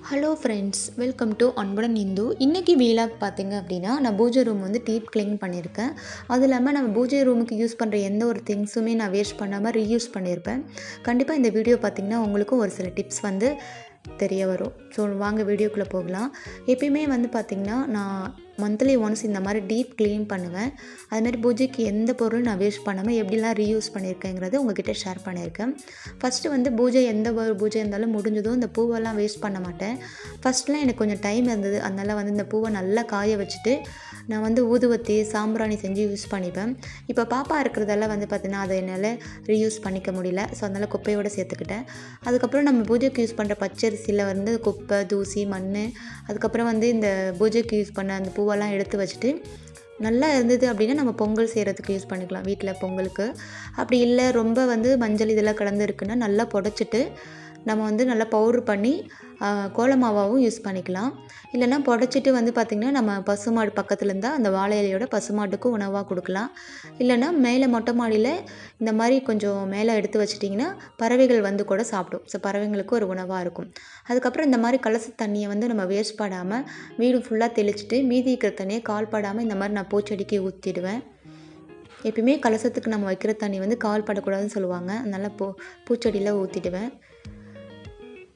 Hello friends, welcome to அன்புடன் இந்து. இன்றைக்கி vlog பார்த்திங்க அப்படின்னா, நான் பூஜை ரூம் வந்து டீப் க்ளீன் பண்ணியிருக்கேன். அதுவும் இல்லாமல் நம்ம பூஜை ரூமுக்கு யூஸ் பண்ணுற எந்த ஒரு திங்ஸுமே நான் வேஸ்ட் பண்ணாமல் ரீயூஸ் பண்ணியிருப்பேன். கண்டிப்பாக இந்த வீடியோ பார்த்திங்கன்னா உங்களுக்கும் ஒரு சில டிப்ஸ் வந்து தெரிய வரும். ஸோ வாங்க வீடியோக்குள்ளே போகலாம். எப்பயுமே வந்து பார்த்திங்கன்னா நான் மந்த்லி ஒன்ஸ் இந்த மாதிரி டீப் க்ளீன் பண்ணுவேன். அதுமாதிரி பூஜைக்கு எந்த பொருளும் நான் வேஸ்ட் பண்ணாமல் எப்படிலாம் ரீயூஸ் பண்ணியிருக்கேங்கிறத உங்ககிட்ட ஷேர் பண்ணியிருக்கேன். ஃபஸ்ட்டு வந்து எந்த ஒரு பூஜை இருந்தாலும் முடிஞ்சதும் இந்த பூவெல்லாம் வேஸ்ட் பண்ண மாட்டேன். ஃபஸ்ட்லாம் எனக்கு கொஞ்சம் டைம் இருந்தது. அதனால் வந்து இந்த பூவை நல்லா காய வச்சுட்டு நான் வந்து ஊதுவத்தி சாம்பிராணி செஞ்சு யூஸ் பண்ணிப்பேன். இப்போ பாப்பா இருக்கிறதால வந்து பார்த்திங்கன்னா அதை என்னால் ரீயூஸ் பண்ணிக்க முடியல. ஸோ அதனால் குப்பையோடு சேர்த்துக்கிட்டேன். அதுக்கப்புறம் நம்ம பூஜைக்கு யூஸ் பண்ணுற பச்சரிசியில் வந்து குப்பை, தூசி, மண், அதுக்கப்புறம் வந்து இந்த பூஜைக்கு யூஸ் பண்ண அந்த பூவெல்லாம் எடுத்து வச்சுட்டு நல்லா இருந்தது அப்படின்னா நம்ம பொங்கல் செய்கிறதுக்கு யூஸ் பண்ணிக்கலாம். வீட்டில் பொங்கலுக்கு அப்படி இல்லை ரொம்ப வந்து மஞ்சள் இதெல்லாம் கலந்து இருக்குன்னா நல்லா புடச்சிட்டு நம்ம வந்து நல்லா பவுட்ரு பண்ணி கோலமாவாகவும் யூஸ் பண்ணிக்கலாம். இல்லைனா புடச்சிட்டு வந்து பார்த்திங்கன்னா நம்ம பசுமாடு பக்கத்தில் இருந்தால் அந்த வாழை இலையோட பசுமாட்டுக்கும் உணவாக கொடுக்கலாம். இல்லைனா மேலே மொட்டை மாடியில் இந்த மாதிரி கொஞ்சம் மேலே எடுத்து வச்சிட்டிங்கன்னா பறவைகள் வந்து கூட சாப்பிடும். ஸோ பறவைங்களுக்கு ஒரு உணவாக இருக்கும். அதுக்கப்புறம் இந்த மாதிரி கலச தண்ணியை வந்து நம்ம வேஸ்ட் படாமல் வீடு ஃபுல்லாக தெளிச்சிட்டு மீதி இருக்கிற தண்ணியை கால் படாமல் இந்த மாதிரி நான் பூச்செடிக்கு ஊற்றிடுவேன். எப்பயுமே கலசத்துக்கு நம்ம வைக்கிற தண்ணி வந்து கால் படக்கூடாதுன்னு சொல்லுவாங்க. அதனால் பூச்செடியில் ஊற்றிடுவேன்.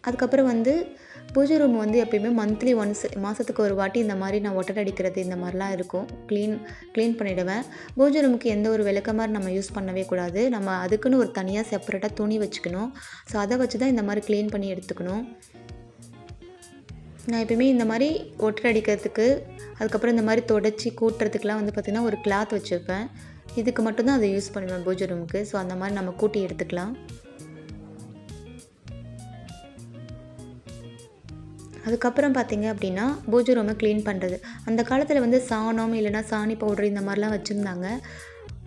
அதுக்கப்புறம் வந்து பூஜை ரூம் வந்து எப்பயுமே மந்த்லி ஒன்ஸ் மாதத்துக்கு ஒரு வாட்டி இந்த மாதிரி நான் ஒட்டடை அடிக்கிறது இந்த மாதிரிலாம் இருக்கும். க்ளீன் பண்ணிவிடுவேன். பூஜை ரூமுக்கு எந்த ஒரு விளக்கமாறு நம்ம யூஸ் பண்ணவே கூடாது. நம்ம அதுக்குன்னு ஒரு தனியாக செப்பரேட்டாக துணி வச்சுக்கணும். ஸோ அதை வச்சு தான் இந்த மாதிரி க்ளீன் பண்ணி எடுத்துக்கணும். நான் எப்பயுமே இந்த மாதிரி ஒட்டடை அடிக்கிறதுக்கு அதுக்கப்புறம் இந்த மாதிரி தொடச்சி கூட்டுறதுக்கெலாம் வந்து பார்த்திங்கன்னா ஒரு கிளாத் வச்சுருப்பேன். இதுக்கு மட்டும்தான் அதை யூஸ் பண்ணுவேன் பூஜை ரூமுக்கு. ஸோ அந்த மாதிரி நம்ம கூட்டி எடுத்துக்கலாம். அதுக்கப்புறம் பார்த்திங்க அப்படின்னா பூஜை ரூமை க்ளீன் பண்ணுறது. அந்த காலத்தில் வந்து சாணம் இல்லைனா சாணி பவுட்ரு இந்த மாதிரிலாம் வச்சுருந்தாங்க.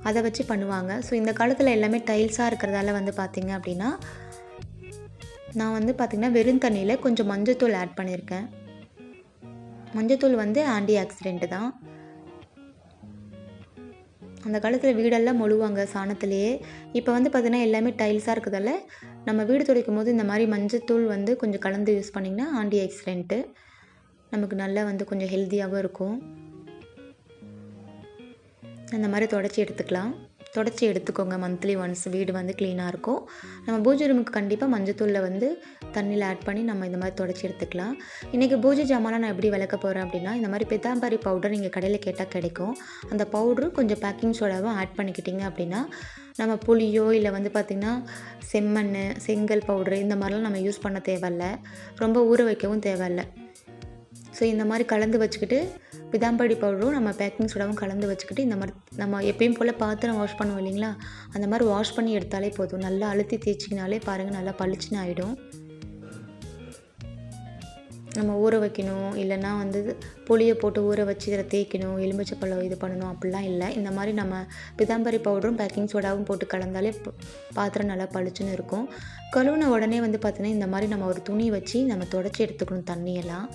அதை வச்சு பண்ணுவாங்க. ஸோ இந்த காலத்தில் எல்லாமே டைல்ஸாக இருக்கிறதால வந்து பார்த்திங்க அப்படின்னா நான் வந்து பார்த்திங்கன்னா வெறும் தண்ணியில் கொஞ்சம் மஞ்சத்தூள் ஆட் பண்ணியிருக்கேன். மஞ்சத்தூள் வந்து ஆன்டி ஆக்சிடென்ட்டு தான். அந்த காலத்தில் வீடெல்லாம் மொழுவாங்க சாணத்துலேயே. இப்போ வந்து பார்த்திங்கன்னா எல்லாமே டைல்ஸாக இருக்கிறதால நம்ம வீடு துடைக்கும் போது இந்த மாதிரி மஞ்சத்தூள் வந்து கொஞ்சம் கலந்து யூஸ் பண்ணிங்கன்னா ஆன்டி ஆக்சிடென்ட்டு நமக்கு நல்லா வந்து கொஞ்சம் ஹெல்த்தியாகவும் இருக்கும். அந்த மாதிரி தொடச்சி எடுத்துக்கோங்க. மந்த்லி ஒன்ஸ் வீடு வந்து க்ளீனாக இருக்கும். நம்ம பூஜை ரூமுக்கு கண்டிப்பாக மஞ்சத்தூளில் வந்து தண்ணியில் ஆட் பண்ணி நம்ம இந்த மாதிரி தொடச்சி எடுத்துக்கலாம். இன்றைக்கி பூஜை ஜாமான் நான் எப்படி விளக்க போகிறேன் அப்படின்னா இந்த மாதிரி பித்தாம்பரி பவுடர் நீங்கள் கடையில் கேட்டால் கிடைக்கும். அந்த பவுட்ரு கொஞ்சம் பேக்கிங் சோடாவும் ஆட் பண்ணிக்கிட்டிங்க அப்படின்னா நம்ம புளியோ இல்லை வந்து பார்த்திங்கன்னா செம்மண், செங்கல் பவுட்ரு இந்த மாதிரிலாம் நம்ம யூஸ் பண்ண தேவையில்ல. ரொம்ப ஊற வைக்கவும் தேவையில்லை. ஸோ இந்த மாதிரி கலந்து வச்சுக்கிட்டு பிதாம்படி பவுடரும் நம்ம பேக்கிங் சோடாவும் கலந்து வச்சுக்கிட்டு இந்த மாதிரி நம்ம எப்பயும் போல் பாத்திரம் வாஷ் பண்ணுவோம் இல்லைங்களா, அந்த மாதிரி வாஷ் பண்ணி எடுத்தாலே போதும். நல்லா அழுத்தி தேய்ச்சிங்கனாலே பாருங்கள் நல்லா பளிச்சுன்னு ஆகிடும். நம்ம ஊற வைக்கணும் இல்லைன்னா வந்து புளியை போட்டு ஊற வச்சு இதில் தேய்க்கணும், எலுமிச்சைப்பழம் இது பண்ணணும் அப்படிலாம் இல்லை. இந்த மாதிரி நம்ம பிதாம்பரி பவுடரும் பேக்கிங் சோடாவும் போட்டு கலந்தாலே பாத்திரம் நல்லா பளிச்சுன்னு இருக்கும். கழுவுன உடனே வந்து பார்த்திங்கன்னா இந்த மாதிரி நம்ம ஒரு துணி வச்சு நம்ம தொடச்சி எடுத்துக்கணும் தண்ணியெல்லாம்.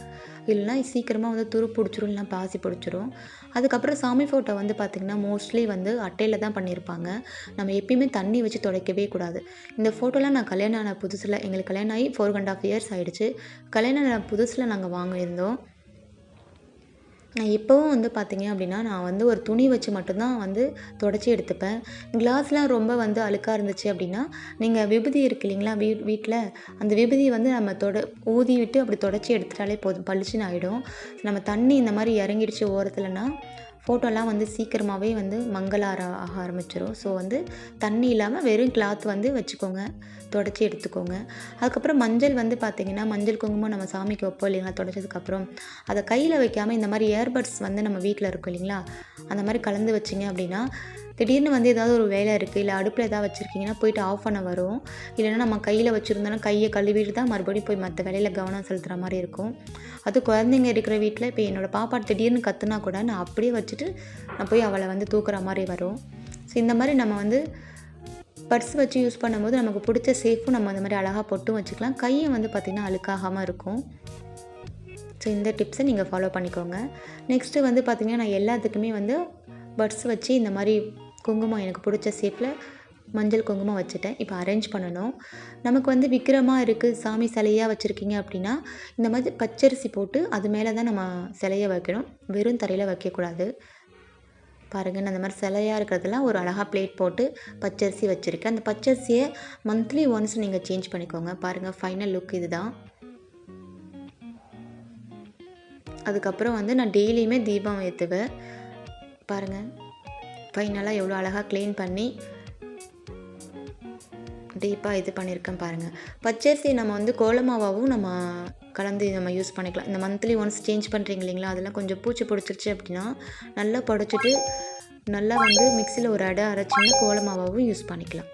இல்லைனா சீக்கிரமாக வந்து துரு பிடிச்சிரும், இல்லைனா பாசி பிடிச்சிரும். அதுக்கப்புறம் சாமி ஃபோட்டோ வந்து பார்த்திங்கன்னா மோஸ்ட்லி வந்து அட்டையில் தான் பண்ணியிருப்பாங்க. நம்ம எப்பயுமே தண்ணி வச்சு துடைக்கவே கூடாது. இந்த ஃபோட்டோலாம் நான் கல்யாணம் ஆன புதுசில் எங்களுக்கு கல்யாணம் ஆகி 4.5 years ஆகிடுச்சு. கல்யாணம் ஆன புதுசில் நாங்கள் வாங்கியிருந்தோம். நான் இப்போவும் வந்து பார்த்திங்க அப்படின்னா நான் வந்து ஒரு துணி வச்சு மட்டும்தான் வந்து தொடச்சி எடுத்துப்பேன். கிளாஸ்லாம் ரொம்ப வந்து அழுக்காக இருந்துச்சு அப்படின்னா நீங்கள் விபூதி இருக்கு இல்லைங்களா வீட்டில் அந்த விபூதியை வந்து நம்ம ஊதி விட்டு அப்படி தொடச்சி எடுத்துட்டாலே போதும், பளிச்சுன்னு ஆகிடும். நம்ம தண்ணி இந்த மாதிரி இறங்கிடுச்சு ஓரத்துலனா ஃபோட்டோலாம் வந்து சீக்கிரமாகவே வந்து ஆக ஆரம்பிச்சிடும். ஸோ வந்து தண்ணி இல்லாமல் வெறும் கிளாத் வந்து வச்சுக்கோங்க, தொடச்சி எடுத்துக்கோங்க. அதுக்கப்புறம் மஞ்சள் வந்து பார்த்திங்கன்னா மஞ்சள் குங்குமம் நம்ம சாமிக்கு வைப்போம் இல்லைங்களா தொடச்சதுக்கப்புறம் அதை கையில் வைக்காமல் இந்த மாதிரி இயர்பட்ஸ் வந்து நம்ம வீட்டில் இருக்கும் இல்லைங்களா அந்த மாதிரி கலந்து வச்சிங்க அப்படின்னா திடீர்னு வந்து ஏதாவது ஒரு வேலை இருக்குது இல்லை அடுப்பில் ஏதாவது வச்சுருக்கீங்கன்னா போயிட்டு ஆஃப் பண்ண வரும். இல்லைன்னா நம்ம கையில் வச்சுருந்தோன்னா கையை கழுவிட்டு தான் மறுபடியும் போய் மற்ற வேலையில் கவனம் செலுத்துகிற மாதிரி இருக்கும். அது குழந்தைங்க இருக்கிற வீட்டில் இப்போ என்னோடய பாப்பா திடீர்னு கற்றுனா கூட நான் அப்படியே வச்சுட்டு நான் போய் அவளை வந்து தூக்குற மாதிரி வரும். ஸோ இந்த மாதிரி நம்ம வந்து பர்ஸ் வச்சு யூஸ் பண்ணும்போது நமக்கு பிடிச்ச சேஃபும் நம்ம அந்த மாதிரி அழகாக பொட்டும் வச்சுக்கலாம். கையை வந்து பார்த்திங்கன்னா அழுக்காகாமல் இருக்கும். ஸோ இந்த டிப்ஸை நீங்கள் ஃபாலோ பண்ணிக்கோங்க. நெக்ஸ்ட்டு வந்து பார்த்திங்கன்னா நான் எல்லாத்துக்குமே வந்து பட்ஸ் வச்சு இந்த மாதிரி குங்குமம் எனக்கு பிடிச்ச ஷேப்பில் மஞ்சள் குங்குமம் வச்சுட்டேன். இப்போ அரேஞ்ச் பண்ணணும். நமக்கு வந்து விக்கிரமா இருக்குது, சாமி சிலையா வச்சுருக்கீங்க அப்படின்னா, இந்த மாதிரி பச்சரிசி போட்டு அது மேலே தான் நம்ம சிலைய வைக்கணும். வெறும் தரையில வைக்கக்கூடாது. பாருங்கள், நான் இந்த மாதிரி சிலையா இருக்கிறதெல்லாம் ஒரு அழகா பிளேட் போட்டு பச்சரிசி வச்சுருக்கேன். அந்த பச்சரிசியை மந்த்லி ஒன்ஸ் நீங்கள் சேஞ்ச் பண்ணிக்கோங்க. பாருங்கள், ஃபைனல் லுக் இதுதான். அதுக்கப்புறம் வந்து நான் டெய்லியுமே தீபம் ஏற்றுவேன். பாருங்கள், ஃபைனலாக எவ்வளோ அழகாக க்ளீன் பண்ணி டீப்பாக இது பண்ணியிருக்கேன் பாருங்கள். பச்சரிசி நம்ம வந்து கோலமாவாகவும் நம்ம கலந்து நம்ம யூஸ் பண்ணிக்கலாம். இந்த மந்த்லி ஒன்ஸ் சேஞ்ச் பண்ணுறீங்க இல்லைங்களா, அதெல்லாம் கொஞ்சம் பூச்சி பிடிச்சிருச்சு அப்படின்னா நல்லா புடச்சிட்டு நல்லா வந்து மிக்சியில் ஒரு அரை அரைச்சிங்கன்னா கோலமாவாகவும் யூஸ் பண்ணிக்கலாம்.